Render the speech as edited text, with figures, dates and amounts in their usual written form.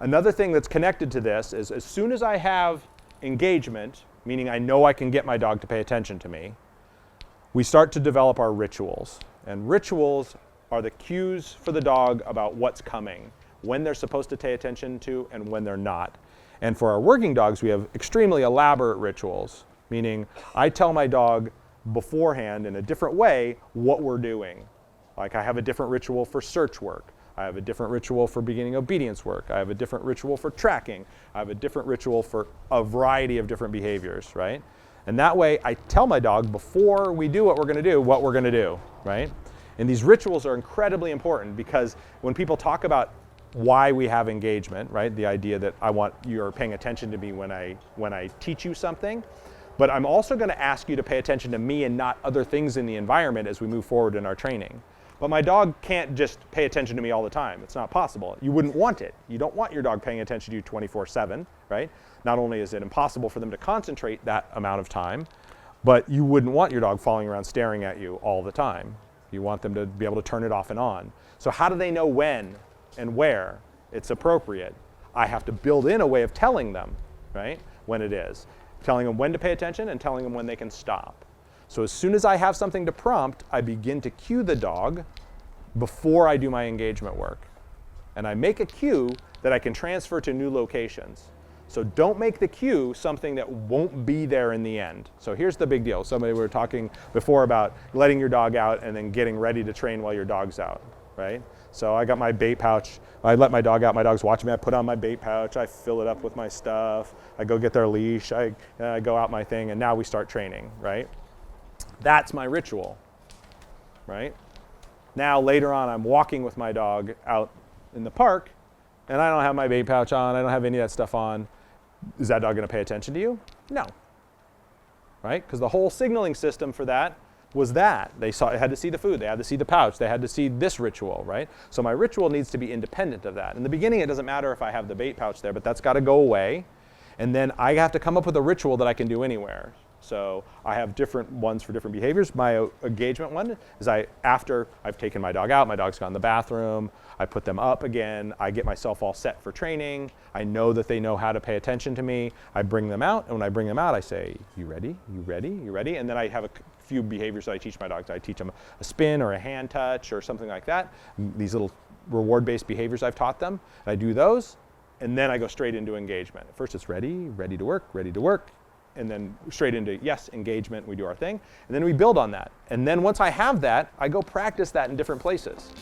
Another thing that's connected to this is as soon as I have engagement, meaning I know I can get my dog to pay attention to me, we start to develop our rituals. And rituals are the cues for the dog about what's coming, when they're supposed to pay attention to and when they're not. And for our working dogs, we have extremely elaborate rituals, meaning I tell my dog beforehand in a different way what we're doing. Like I have a different ritual for search work. I have a different ritual for beginning obedience work. I have a different ritual for tracking. I have a different ritual for a variety of different behaviors, right? And that way I tell my dog before we do what we're going to do, right? And these rituals are incredibly important because when people talk about why we have engagement, right? The idea that I want you're paying attention to me when I teach you something, but I'm also going to ask you to pay attention to me and not other things in the environment as we move forward in our training. But my dog can't just pay attention to me all the time. It's not possible. You wouldn't want it. You don't want your dog paying attention to you 24/7, right? Not only is it impossible for them to concentrate that amount of time, but you wouldn't want your dog following around staring at you all the time. You want them to be able to turn it off and on. So how do they know when and where it's appropriate? I have to build in a way of telling them, right, when it is. Telling them when to pay attention and telling them when they can stop. So as soon as I have something to prompt, I begin to cue the dog before I do my engagement work. And I make a cue that I can transfer to new locations. So don't make the cue something that won't be there in the end. So here's the big deal. We were talking before about letting your dog out and then getting ready to train while your dog's out, right? So I got my bait pouch. I let my dog out. My dog's watching me. I put on my bait pouch. I fill it up with my stuff. I go get their leash. I go out my thing. And now we start training, right? That's my ritual, right? Now later on, I'm walking with my dog out in the park, and I don't have my bait pouch on. I don't have any of that stuff on. Is that dog going to pay attention to you? No, right? Because the whole signaling system for that was that. They had to see the food. They had to see the pouch. They had to see this ritual, right? So my ritual needs to be independent of that. In the beginning, it doesn't matter if I have the bait pouch there, but that's got to go away. And then I have to come up with a ritual that I can do anywhere. So I have different ones for different behaviors. My engagement one is after I've taken my dog out, my dog's gone to the bathroom, I put them up again, I get myself all set for training, I know that they know how to pay attention to me, I bring them out, and when I bring them out I say, you ready, you ready, you ready? And then I have a few behaviors that I teach my dogs. I teach them a spin or a hand touch or something like that. These little reward-based behaviors I've taught them. I do those, and then I go straight into engagement. First it's ready, ready to work, and then straight into, yes, engagement, we do our thing, and then we build on that. And then once I have that, I go practice that in different places.